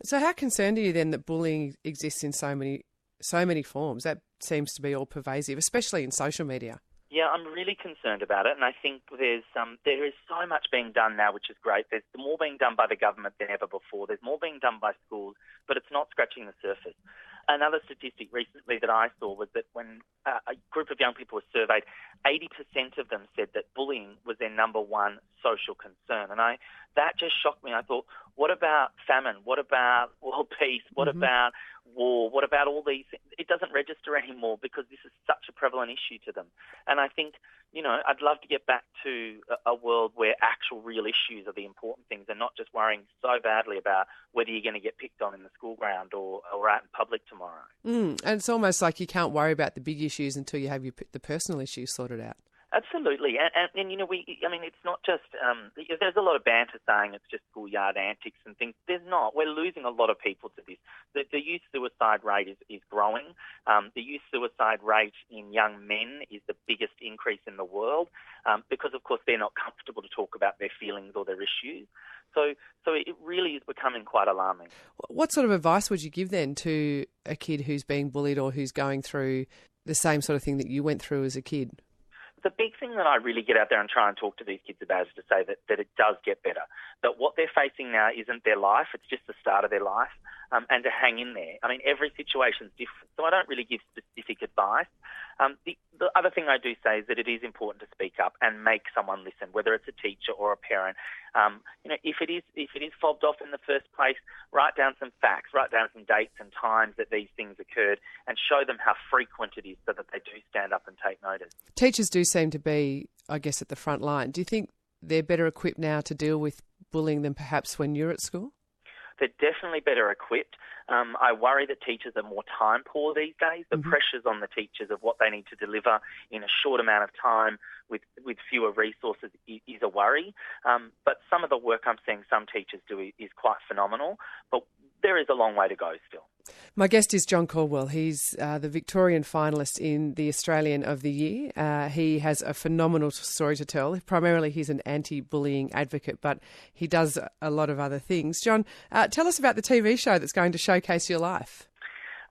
So how concerned are you then that bullying exists in so many forms? That seems to be all pervasive, especially in social media. Yeah, I'm really concerned about it, and I think there is so much being done now, which is great. There's more being done by the government than ever before. There's more being done by schools, but it's not scratching the surface. Another statistic recently that I saw was that when a group of young people were surveyed, 80% of them said that bullying was their number one social concern. And that just shocked me. I thought, what about famine? What about world peace? What about war? What about all these things? It doesn't register anymore because this is such a prevalent issue to them. And I think, I'd love to get back to a world where actual real issues are the important things and not just worrying so badly about whether you're going to get picked on in the school ground or out in public tomorrow. And it's almost like you can't worry about the big issues until you have the personal issues sorted out. Absolutely, and it's not just, there's a lot of banter saying it's just schoolyard antics and things. There's not. We're losing a lot of people to this. The youth suicide rate is growing. The youth suicide rate in young men is the biggest increase in the world because, of course, they're not comfortable to talk about their feelings or their issues. So it really is becoming quite alarming. What sort of advice would you give then to a kid who's being bullied or who's going through the same sort of thing that you went through as a kid? The big thing that I really get out there and try and talk to these kids about is to say that it does get better. That what they're facing now isn't their life, it's just the start of their life, and to hang in there. I mean, every situation's different, so I don't really give specific advice. The other thing I do say is that it is important to speak up and make someone listen, whether it's a teacher or a parent. If it is fobbed off in the first place, write down some facts, write down some dates and times that these things occurred, and show them how frequent it is so that they do stand up and take notice. Teachers do seem to be, I guess, at the front line. Do you think they're better equipped now to deal with bullying than perhaps when you're at school? They're definitely better equipped. I worry that teachers are more time poor these days. The pressures on the teachers of what they need to deliver in a short amount of time with fewer resources is a worry. But some of the work I'm seeing some teachers do is quite phenomenal. But there is a long way to go still. My guest is John Caldwell. He's the Victorian finalist in the Australian of the Year. He has a phenomenal story to tell. Primarily, he's an anti-bullying advocate, but he does a lot of other things. John, tell us about the TV show that's going to showcase your life.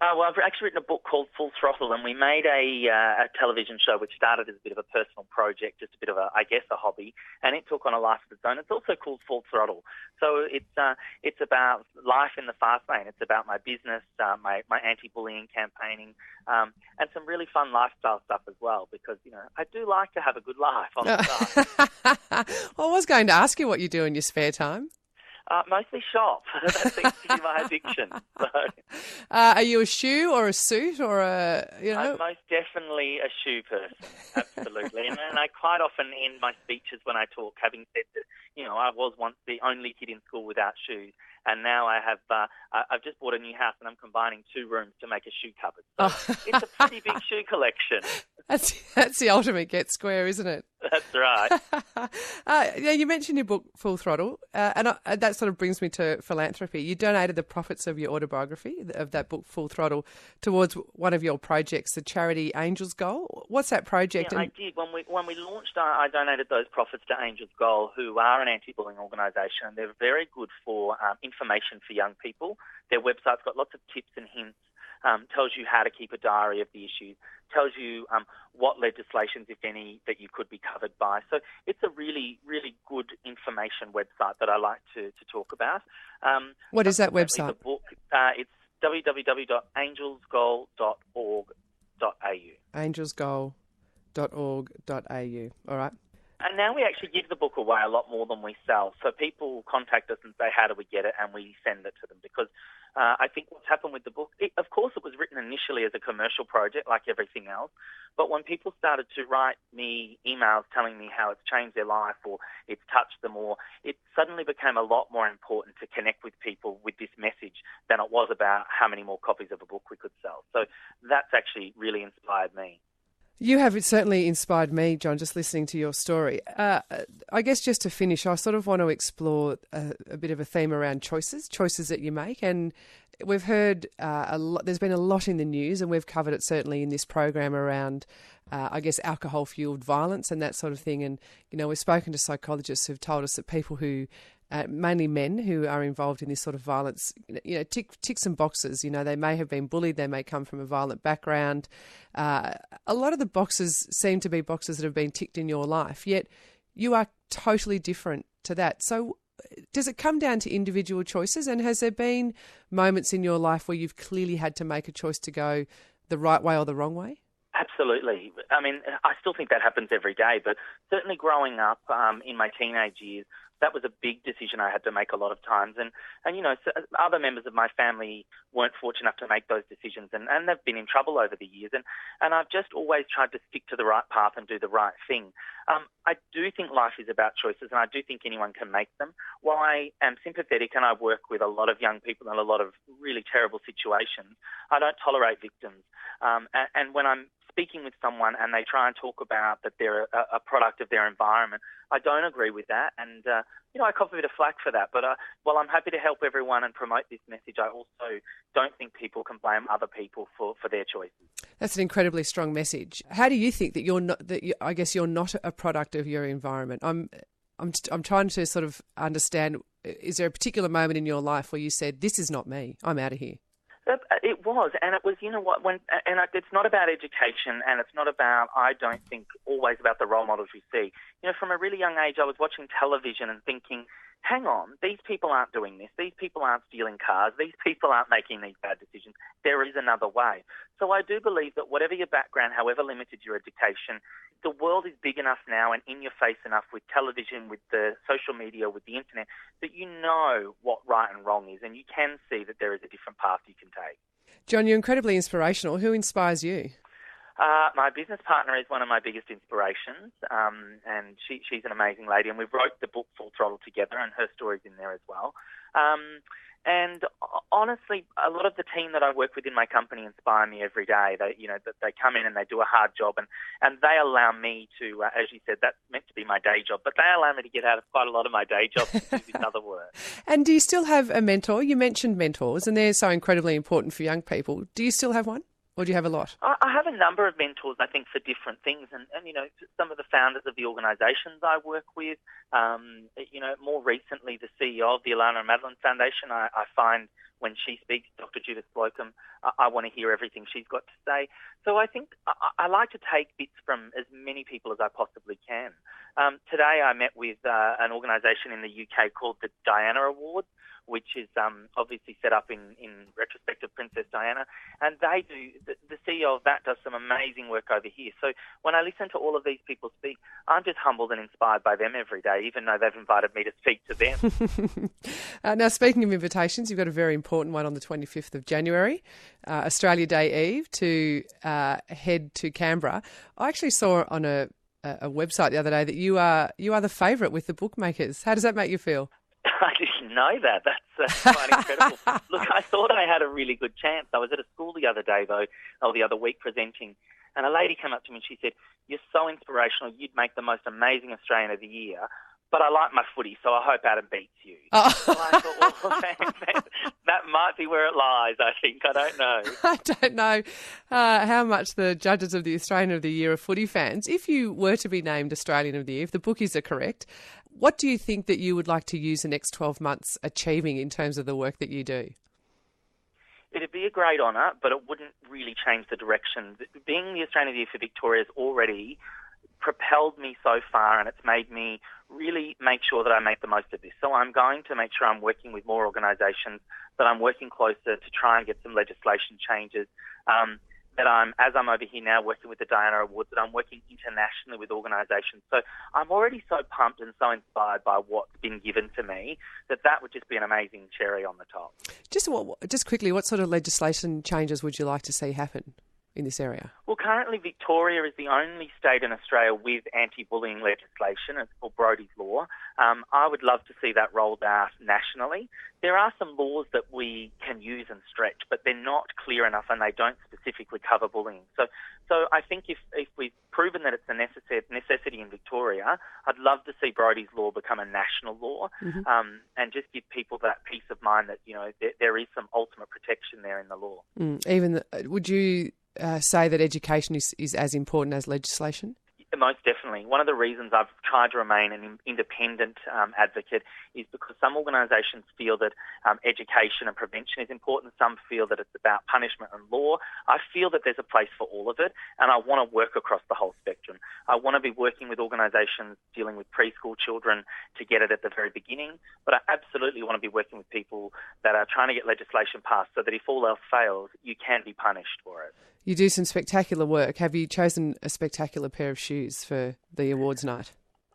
Well, I've actually written a book called Full Throttle, and we made a television show which started as a bit of a personal project, just a bit of a hobby, and it took on a life of its own. It's also called Full Throttle. So it's about life in the fast lane. It's about my business, my anti-bullying campaigning, and some really fun lifestyle stuff as well, because, I do like to have a good life on the side. Well, I was going to ask you what you do in your spare time. Mostly shop. That seems to be my addiction. So. Are you a shoe or a suit or I'm most definitely a shoe person, absolutely. and I quite often end my speeches when I talk having said that, I was once the only kid in school without shoes, and now I've just bought a new house and I'm combining 2 rooms to make a shoe cupboard. So it's a pretty big shoe collection. That's the ultimate get square, isn't it? That's right. You mentioned your book, Full Throttle, and that sort of brings me to philanthropy. You donated the profits of your autobiography, of that book, Full Throttle, towards one of your projects, the charity Angels Goal. What's that project? Yeah, I did. When we launched, I donated those profits to Angels Goal, who are an anti-bullying organisation, and they're very good for information for young people. Their website's got lots of tips and hints. Tells you how to keep a diary of the issues, tells you what legislations, if any, that you could be covered by. So it's a really, really good information website that I like to talk about. What is that website? The book, it's www.angelsgoal.org.au. Angelsgoal.org.au. All right. And now we actually give the book away a lot more than we sell. So people contact us and say, how do we get it? And we send it to them because I think what's happened with the book, of course it was written initially as a commercial project like everything else, but when people started to write me emails telling me how it's changed their life or it's touched them, or it suddenly became a lot more important to connect with people with this message than it was about how many more copies of a book we could sell. So that's actually really inspired me. You have certainly inspired me, John, just listening to your story. I guess just to finish, I sort of want to explore a bit of a theme around choices that you make. And we've heard a lot, there's been a lot in the news, and we've covered it certainly in this program around, I guess, alcohol-fueled violence and that sort of thing. And, we've spoken to psychologists who've told us that people who mainly men who are involved in this sort of violence, tick some boxes. They may have been bullied, they may come from a violent background. A lot of the boxes seem to be boxes that have been ticked in your life, yet you are totally different to that. So does it come down to individual choices? And has there been moments in your life where you've clearly had to make a choice to go the right way or the wrong way? Absolutely. I mean, I still think that happens every day, but certainly growing up in my teenage years, that was a big decision I had to make a lot of times. And so other members of my family weren't fortunate enough to make those decisions, and they've been in trouble over the years. And I've just always tried to stick to the right path and do the right thing. I do think life is about choices, and I do think anyone can make them. While I am sympathetic and I work with a lot of young people in a lot of really terrible situations, I don't tolerate victims. And when I'm speaking with someone and they try and talk about that they're a product of their environment, I don't agree with that. And, I cop a bit of flack for that. But while I'm happy to help everyone and promote this message, I also don't think people can blame other people for their choices. That's an incredibly strong message. How do you think that you're not a product of your environment? I'm trying to sort of understand, is there a particular moment in your life where you said, this is not me, I'm out of here? It was, and it was, it's not about education, and it's not about, I don't think, always about the role models we see. From a really young age, I was watching television and thinking, hang on, these people aren't doing this. These people aren't stealing cars. These people aren't making these bad decisions. There is another way. So I do believe that whatever your background, however limited your education, the world is big enough now and in your face enough with television, with the social media, with the internet, that you know what right and wrong is, and you can see that there is a different path you can take. John, you're incredibly inspirational. Who inspires you? My business partner is one of my biggest inspirations, and she's an amazing lady, and we wrote the book Full Throttle together, and her story's in there as well. And honestly, a lot of the team that I work with in my company inspire me every day. They come in and they do a hard job, and they allow me to, as you said, that's meant to be my day job, but they allow me to get out of quite a lot of my day job to do this other work. And do you still have a mentor? You mentioned mentors, and they're so incredibly important for young people. Do you still have one? Or do you have a lot? I have a number of mentors, I think, for different things. And some of the founders of the organisations I work with, more recently the CEO of the Alana and Madeline Foundation, I find when she speaks, Dr. Judith Slocum, I want to hear everything she's got to say. So I think I like to take bits from as many people as I possibly can. Today I met with an organisation in the UK called the Diana Awards, which is obviously set up in retrospect of Princess Diana. And they do, the CEO of that does some amazing work over here. So when I listen to all of these people speak, I'm just humbled and inspired by them every day, even though they've invited me to speak to them. Now, speaking of invitations, you've got a very important one on the 25th of January, Australia Day Eve, to head to Canberra. I actually saw on a website the other day that you are the favourite with the bookmakers. How does that make you feel? I didn't know that. That's quite incredible. Look, I thought I had a really good chance. I was at a school the other day, the other week presenting, and a lady came up to me and she said, "You're so inspirational. You'd make the most amazing Australian of the year. But I like my footy, so I hope Adam beats you." Oh. So I thought, that might be where it lies, I think. I don't know. I don't know how much the judges of the Australian of the Year are footy fans. If you were to be named Australian of the Year, if the bookies are correct, what do you think that you would like to use the next 12 months achieving in terms of the work that you do? It'd be a great honour, but it wouldn't really change the direction. Being the Australian of the Year for Victoria has already propelled me so far, and it's made me really make sure that I make the most of this. So I'm going to make sure I'm working with more organisations, that I'm working closer to try and get some legislation changes, that as I'm over here now working with the Diana Awards, that I'm working internationally with organisations. So I'm already so pumped and so inspired by what's been given to me that would just be an amazing cherry on the top. Just quickly, what sort of legislation changes would you like to see happen in this area? Well, currently Victoria is the only state in Australia with anti-bullying legislation. It's called Brodie's Law. I would love to see that rolled out nationally. There are some laws that we can use and stretch, but they're not clear enough and they don't specifically cover bullying. So I think if we've proven that it's a necessity in Victoria, I'd love to see Brodie's Law become a national law, and just give people that peace of mind that there is some ultimate protection there in the law. Would you say that education is as important as legislation? Most definitely. One of the reasons I've tried to remain an independent advocate is because some organisations feel that education and prevention is important. Some feel that it's about punishment and law. I feel that there's a place for all of it, and I want to work across the whole spectrum. I want to be working with organisations dealing with preschool children to get it at the very beginning, but I absolutely want to be working with people that are trying to get legislation passed so that if all else fails, you can be punished for it. You do some spectacular work. Have you chosen a spectacular pair of shoes for the awards night?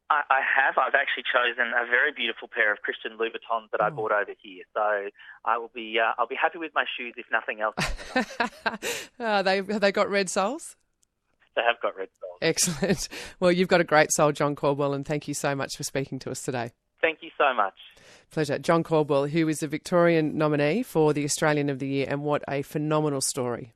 I have. I've actually chosen a very beautiful pair of Christian Louboutins that I bought over here. So I'll be happy with my shoes if nothing else. Have they got red soles? They have got red soles. Excellent. Well, you've got a great soul, John Caldwell, and thank you so much for speaking to us today. Thank you so much. Pleasure. John Caldwell, who is a Victorian nominee for the Australian of the Year, and what a phenomenal story.